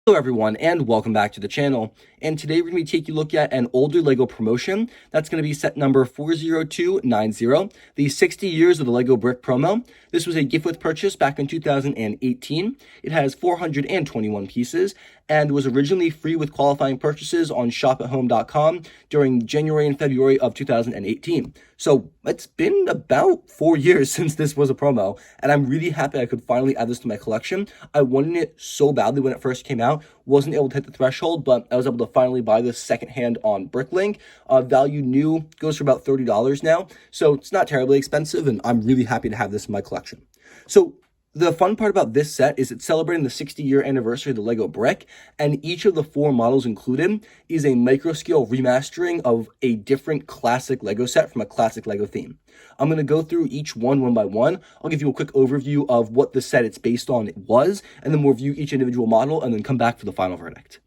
Hello everyone and welcome back to the channel, and today we're going to be taking a look at an older LEGO promotion. That's going to be set number 40290, the 60 years of the LEGO brick promo. This was a gift with purchase back in 2018. It has 421 pieces and was originally free with qualifying purchases on shopathome.com during January and February of 2018. So it's been about 4 years since this was a promo, and I'm really happy I could finally add this to my collection. I wanted it so badly when it first came out, wasn't able to hit the threshold, but I was able to finally buy this secondhand on Bricklink. Value new goes for about $30 now, so it's not terribly expensive, and I'm really happy to have this in my collection. So the fun part about this set is it's celebrating the 60-year anniversary of the LEGO brick, and each of the 4 models included is a micro-scale remastering of a different classic LEGO set from a classic LEGO theme. I'm going to go through each one by one. I'll give you a quick overview of what the set it's based on was, and then we'll review each individual model and then come back for the final verdict.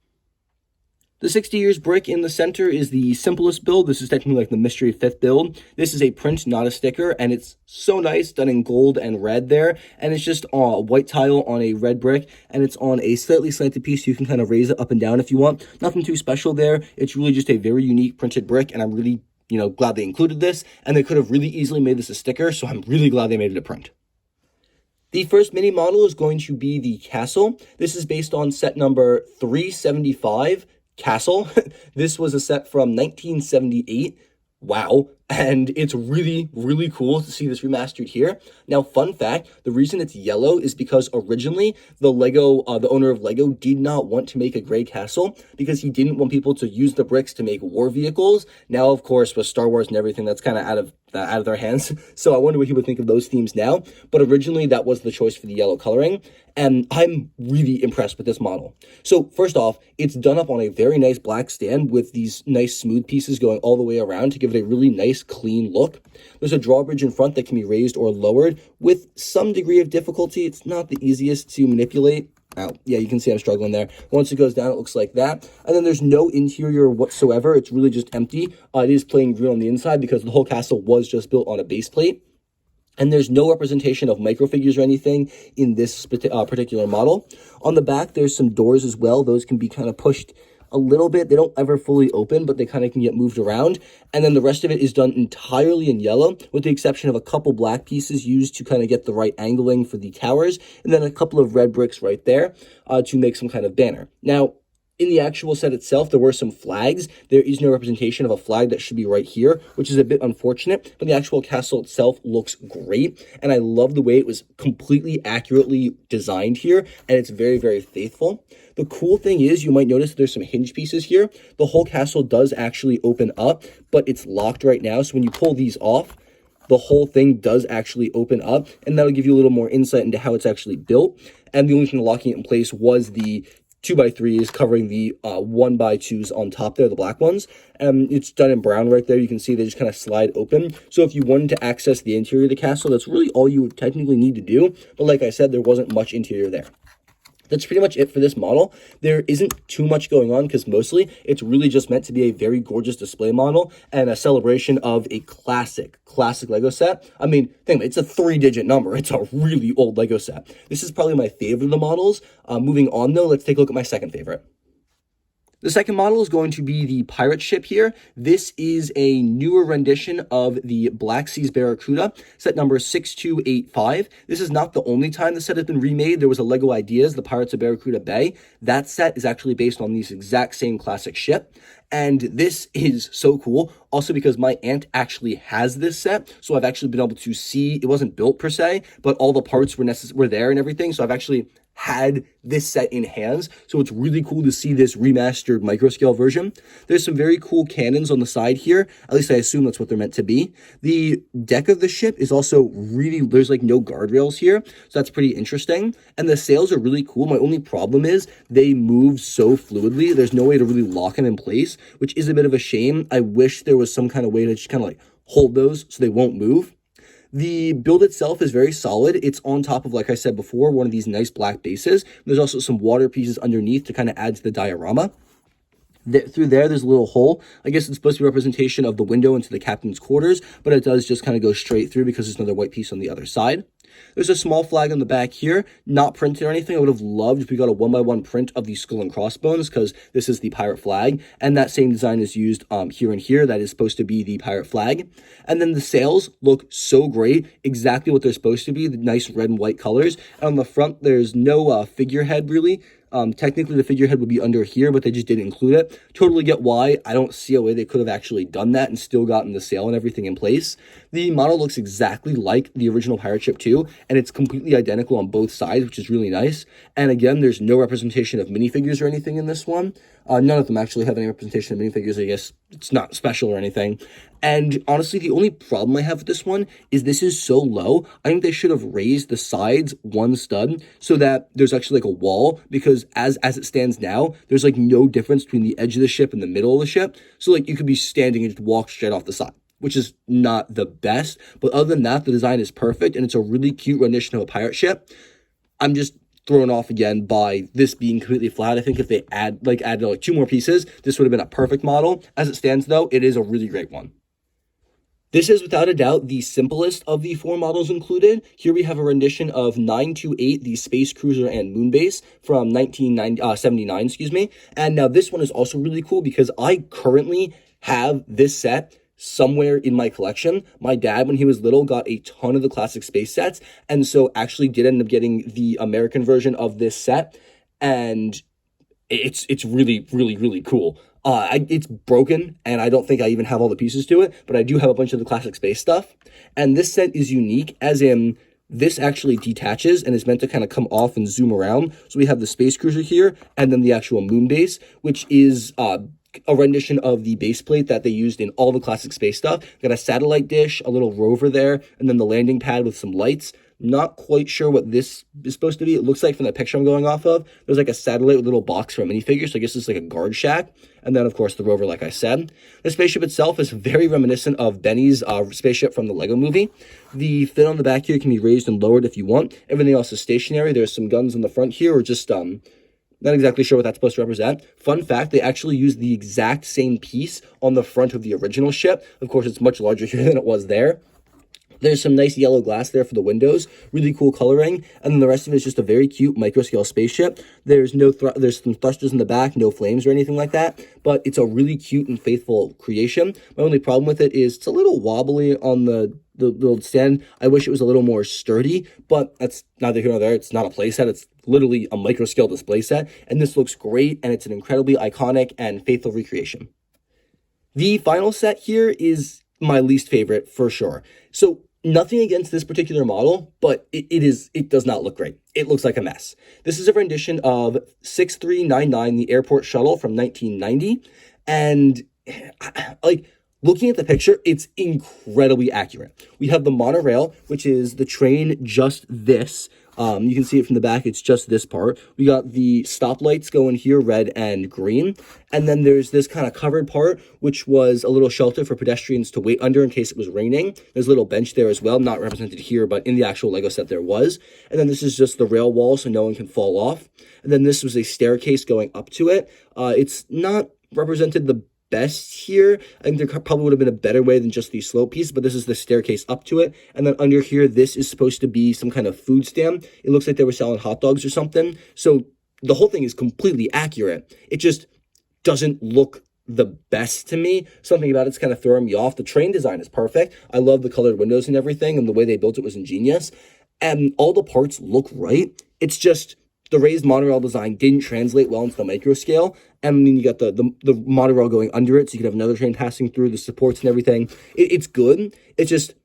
The 60 years brick in the center is the simplest build. This is technically like the mystery 5th build. This is a print, not a sticker, and it's so nice, done in gold and red there. And it's just a white tile on a red brick, and it's on a slightly slanted piece, so you can kind of raise it up and down if you want. Nothing too special there. It's really just a very unique printed brick, and I'm really, glad they included this. And they could have really easily made this a sticker, so I'm really glad they made it a print. The first mini model is going to be the castle. This is based on set number 375. Castle. This was a set from 1978. Wow. And it's really, really cool to see this remastered here. Now, fun fact, the reason it's yellow is because originally the owner of LEGO did not want to make a gray castle because he didn't want people to use the bricks to make war vehicles. Now, of course, with Star Wars and everything, that's kind of out of their hands. So I wonder what he would think of those themes now. But originally, that was the choice for the yellow coloring. And I'm really impressed with this model. So first off, it's done up on a very nice black stand with these nice smooth pieces going all the way around to give it a really nice clean look. There's a drawbridge in front that can be raised or lowered with some degree of difficulty. It's not the easiest to manipulate. Oh, yeah, you can see I'm struggling there. Once it goes down, it looks like that. And then there's no interior whatsoever. It's really just empty. It is plain green on the inside because the whole castle was just built on a base plate. And there's no representation of microfigures or anything in this particular model. On the back, there's some doors as well. Those can be kind of pushed a little bit. They don't ever fully open, but they kind of can get moved around. And then the rest of it is done entirely in yellow, with the exception of a couple black pieces used to kind of get the right angling for the towers, and then a couple of red bricks right there to make some kind of banner. Now, in the actual set itself, there were some flags. There is no representation of a flag that should be right here, which is a bit unfortunate, but the actual castle itself looks great, and I love the way it was completely accurately designed here, and it's very, very faithful. The cool thing is, you might notice there's some hinge pieces here. The whole castle does actually open up, but it's locked right now, so when you pull these off, the whole thing does actually open up, and that'll give you a little more insight into how it's actually built. And the only thing locking it in place was the 2x3s covering the 1x2s on top there, the black ones. It's done in brown right there. You can see they just kind of slide open. So if you wanted to access the interior of the castle, that's really all you would technically need to do. But like I said, there wasn't much interior there. That's pretty much it for this model. There isn't too much going on because mostly it's really just meant to be a very gorgeous display model and a celebration of a classic LEGO set. I mean, think about it, it's a 3-digit number. It's a really old LEGO set. This is probably my favorite of the models. Moving on though, let's take a look at my second favorite. The second model is going to be the pirate ship here. This is a newer rendition of the Black Seas Barracuda, set number 6285. This is not the only time the set has been remade. There was a LEGO Ideas, the Pirates of Barracuda Bay. That set is actually based on this exact same classic ship. And this is so cool, also because my aunt actually has this set, so I've actually been able to see, it wasn't built per se, but all the parts were there and everything, so I've actually had this set in hands, so it's really cool to see this remastered micro-scale version. There's some very cool cannons on the side here, at least I assume that's what they're meant to be. The deck of the ship is also really, there's like no guardrails here, so that's pretty interesting, and the sails are really cool. My only problem is they move so fluidly, there's no way to really lock them in place, which is a bit of a shame. I wish there was some kind of way to just kind of like hold those so they won't move. The build itself is very solid. It's on top of, like I said before, one of these nice black bases. There's also some water pieces underneath to kind of add to the diorama. Through there's a little hole. I guess it's supposed to be a representation of the window into the captain's quarters, but it does just kind of go straight through because there's another white piece on the other side. There's a small flag on the back here, not printed or anything. I would have loved if we got a 1x1 print of the skull and crossbones, because this is the pirate flag, and that same design is used here and here. That is supposed to be the pirate flag. And then the sails look so great, exactly what they're supposed to be, the nice red and white colors. And on the front, there's no figurehead really. Technically, the figurehead would be under here, but they just didn't include it. Totally get why. I don't see a way they could have actually done that and still gotten the sail and everything in place. The model looks exactly like the original pirate ship too, and it's completely identical on both sides, which is really nice. And again, there's no representation of minifigures or anything in this one. None of them actually have any representation of minifigures. I guess it's not special or anything. And honestly, the only problem I have with this one is this is so low. I think they should have raised the sides one stud so that there's actually like a wall, because as it stands now, there's like no difference between the edge of the ship and the middle of the ship. So like you could be standing and just walk straight off the side, which is not the best. But other than that, the design is perfect, and it's a really cute rendition of a pirate ship. I'm just thrown off again by this being completely flat. I think if they added like 2 more pieces, this would have been a perfect model. As it stands though, it is a really great one. This is without a doubt the simplest of the 4 models included. Here we have a rendition of 928, the Space Cruiser and Moonbase from 1979, excuse me. And now this one is also really cool because I currently have this set somewhere in my collection. My dad, when he was little, got a ton of the classic space sets, and so actually did end up getting the American version of this set, and it's really, really, really cool. It's broken, and I don't think I even have all the pieces to it, but I do have a bunch of the classic space stuff. And this set is unique, as in this actually detaches and is meant to kind of come off and zoom around. So we have the Space Cruiser here, and then the actual moon base, which is a rendition of the base plate that they used in all the classic space stuff. Got a satellite dish, a little rover there, and then the landing pad with some lights. Not quite sure what this is supposed to be. It looks like from the picture I'm going off of, there's like a satellite with a little box for a minifigure, so I guess it's like a guard shack. And then, of course, the rover, like I said. The spaceship itself is very reminiscent of Benny's spaceship from the Lego movie. The fin on the back here can be raised and lowered if you want. Everything else is stationary. There's some guns on the front here, or just, not exactly sure what that's supposed to represent. Fun fact, they actually used the exact same piece on the front of the original ship. Of course, it's much larger here than it was there. There's some nice yellow glass there for the windows, really cool coloring, and then the rest of it is just a very cute micro-scale spaceship. There's there's some thrusters in the back, no flames or anything like that, but it's a really cute and faithful creation. My only problem with it is it's a little wobbly on the little stand. I wish it was a little more sturdy, but that's neither here nor there. It's not a playset. It's literally a micro-scale display set, and this looks great, and it's an incredibly iconic and faithful recreation. The final set here is my least favorite for sure. So nothing against this particular model, but it does not look great. It looks like a mess. This is a rendition of 6399, the airport shuttle from 1990. And like looking at the picture, it's incredibly accurate. We have the monorail, which is the train just this. You can see it from the back. It's just this part. We got the stoplights going here, red and green. And then there's this kind of covered part, which was a little shelter for pedestrians to wait under in case it was raining. There's a little bench there as well, not represented here, but in the actual Lego set there was. And then this is just the rail wall so no one can fall off. And then this was a staircase going up to it. It's not represented the best here. I think there probably would have been a better way than just the slope piece, but this is the staircase up to it. And then under here, this is supposed to be some kind of food stand. It looks like they were selling hot dogs or something. So the whole thing is completely accurate. It just doesn't look the best to me. Something about it's kind of throwing me off. The train design is perfect. I love the colored windows and everything, and the way they built it was ingenious. And all the parts look right. It's just the raised monorail design didn't translate well into the micro scale. And then you got the monorail going under it, so you could have another train passing through, the supports and everything. It's good. It's just,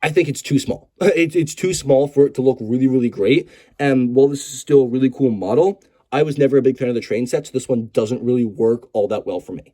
I think it's too small. It's too small for it to look really, really great. And while this is still a really cool model, I was never a big fan of the train set, so this one doesn't really work all that well for me.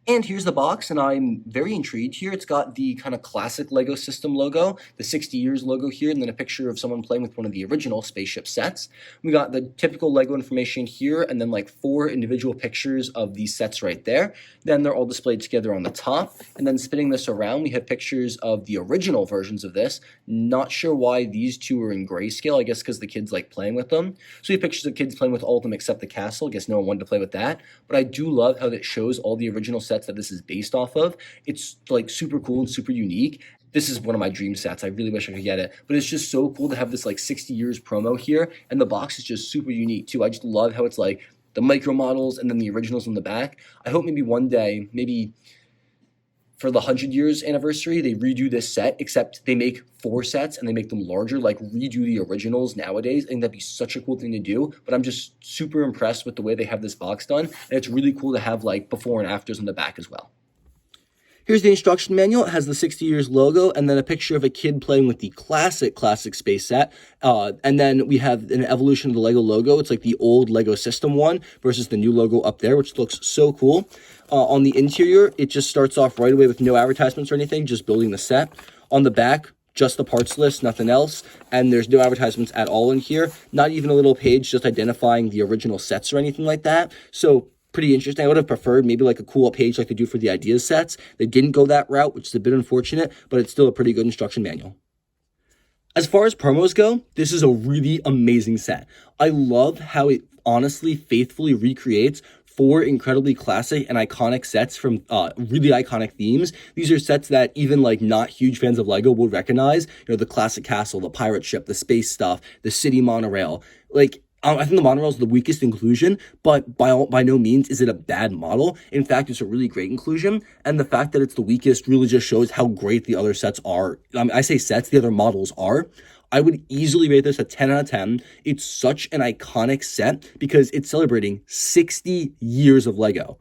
And here's the box, and I'm very intrigued here. It's got the kind of classic LEGO system logo, the 60 years logo here, and then a picture of someone playing with one of the original spaceship sets. We got the typical LEGO information here, and then like 4 individual pictures of these sets right there. Then they're all displayed together on the top. And then spinning this around, we have pictures of the original versions of this. Not sure why these 2 are in grayscale, I guess because the kids like playing with them. So we have pictures of kids playing with all of them except the castle. I guess no one wanted to play with that. But I do love how it shows all the original sets that this is based off of. It's like super cool and super unique. This is one of my dream sets. I really wish I could get it, but it's just so cool to have this like 60 years promo here, and the box is just super unique too. I just love how it's like the micro models and then the originals on the back. I hope maybe one day, maybe for the 100 years anniversary, they redo this set, except they make 4 sets and they make them larger, like redo the originals nowadays. I think that'd be such a cool thing to do, but I'm just super impressed with the way they have this box done. And it's really cool to have like before and afters on the back as well. Here's the instruction manual. It has the 60 years logo and then a picture of a kid playing with the classic space set. And then we have an evolution of the LEGO logo. It's like the old LEGO system one versus the new logo up there, which looks so cool. On the interior, it just starts off right away with no advertisements or anything, just building the set. On the back, just the parts list, nothing else. And there's no advertisements at all in here. Not even a little page just identifying the original sets or anything like that. So pretty interesting. I would have preferred maybe like a cool page like they do for the ideas sets. They didn't go that route, which is a bit unfortunate, but it's still a pretty good instruction manual. As far as promos go, this is a really amazing set. I love how it honestly, faithfully recreates 4 incredibly classic and iconic sets from really iconic themes. These are sets that even like not huge fans of LEGO would recognize. You know, the classic castle, the pirate ship, the space stuff, the city monorail. Like, I think the monorail is the weakest inclusion, but by no means is it a bad model. In fact, it's a really great inclusion, and the fact that it's the weakest really just shows how great the other sets are. I say sets, the other models are. I would easily rate this a 10 out of 10. It's such an iconic set because it's celebrating 60 years of LEGO.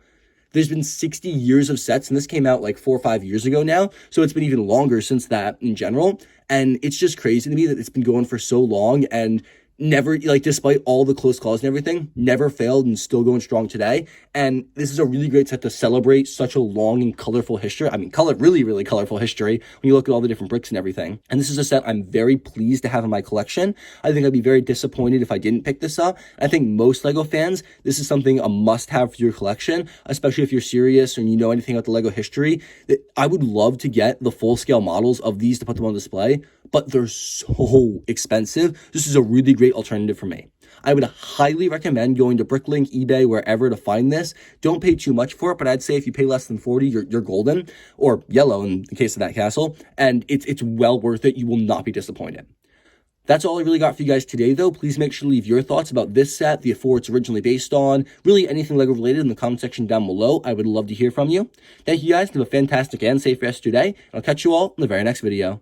There's been 60 years of sets, and this came out like 4 or 5 years ago now, so it's been even longer since that in general, and it's just crazy to me that it's been going for so long and never, like, despite all the close calls and everything, never failed and still going strong today. And this is a really great set to celebrate such a long and colorful history. I mean, really colorful history when you look at all the different bricks and everything. And this is a set I'm very pleased to have in my collection. I think I'd be very disappointed if I didn't pick this up. I think most LEGO fans, this is something a must-have for your collection, especially if you're serious and you know anything about the LEGO history. I would love to get the full-scale models of these to put them on display, but they're so expensive. This is a really great alternative for me. I would highly recommend going to Bricklink, eBay, wherever to find this. Don't pay too much for it, but I'd say if you pay less than 40, you're golden, or yellow in the case of that castle, and it's well worth it. You will not be disappointed. That's all I really got for you guys today, though. Please make sure to leave your thoughts about this set, the 4 it's originally based on, really anything LEGO related in the comment section down below. I would love to hear from you. Thank you guys. Have a fantastic and safe rest of your day, and I'll catch you all in the very next video.